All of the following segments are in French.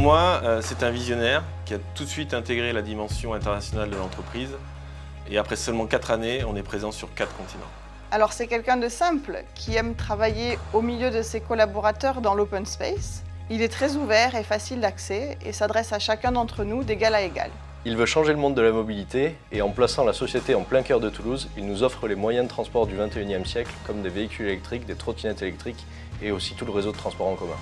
moi, c'est un visionnaire qui a tout de suite intégré la dimension internationale de l'entreprise. Et après seulement 4 années, on est présent sur 4 continents. Alors c'est quelqu'un de simple qui aime travailler au milieu de ses collaborateurs dans l'open space. Il est très ouvert et facile d'accès et s'adresse à chacun d'entre nous d'égal à égal. Il veut changer le monde de la mobilité et en plaçant la société en plein cœur de Toulouse, il nous offre les moyens de transport du 21e siècle comme des véhicules électriques, des trottinettes électriques et aussi tout le réseau de transport en commun.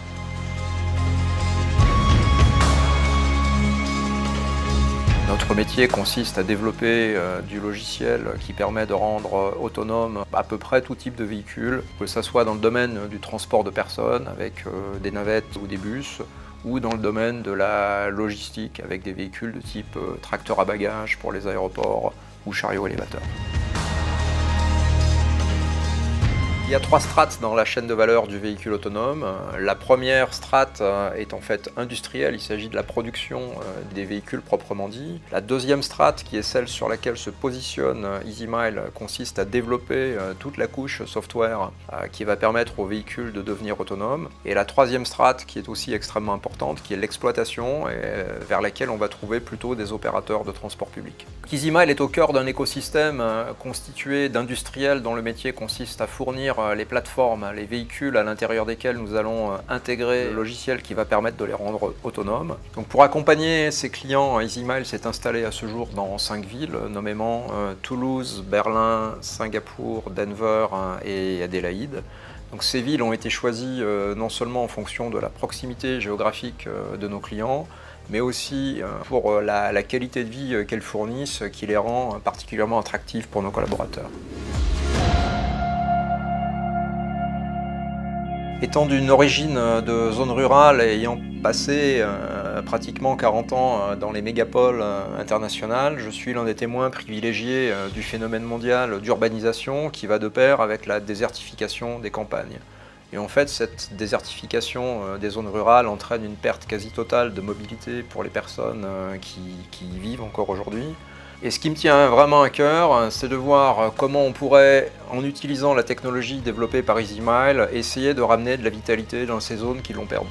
Notre métier consiste à développer du logiciel qui permet de rendre autonome à peu près tout type de véhicule, que ce soit dans le domaine du transport de personnes avec des navettes ou des bus, ou dans le domaine de la logistique avec des véhicules de type tracteur à bagages pour les aéroports ou chariot élévateur. Il y a 3 strates dans la chaîne de valeur du véhicule autonome. La première strate est en fait industrielle, il s'agit de la production des véhicules proprement dit. La deuxième strate, qui est celle sur laquelle se positionne EasyMile, consiste à développer toute la couche software qui va permettre aux véhicules de devenir autonomes. Et la troisième strate, qui est aussi extrêmement importante, qui est l'exploitation, et vers laquelle on va trouver plutôt des opérateurs de transport public. EasyMile est au cœur d'un écosystème constitué d'industriels dont le métier consiste à fournir les plateformes, les véhicules à l'intérieur desquels nous allons intégrer le logiciel qui va permettre de les rendre autonomes. Donc pour accompagner ces clients, EasyMile s'est installé à ce jour dans 5 villes, nommément Toulouse, Berlin, Singapour, Denver et Adélaïde. Donc ces villes ont été choisies non seulement en fonction de la proximité géographique de nos clients, mais aussi pour la qualité de vie qu'elles fournissent, qui les rend particulièrement attractives pour nos collaborateurs. Étant d'une origine de zone rurale et ayant passé pratiquement 40 ans dans les mégapoles internationales, je suis l'un des témoins privilégiés du phénomène mondial d'urbanisation qui va de pair avec la désertification des campagnes. Et en fait, cette désertification des zones rurales entraîne une perte quasi totale de mobilité pour les personnes qui y vivent encore aujourd'hui. Et ce qui me tient vraiment à cœur, c'est de voir comment on pourrait, en utilisant la technologie développée par EasyMile, essayer de ramener de la vitalité dans ces zones qui l'ont perdue.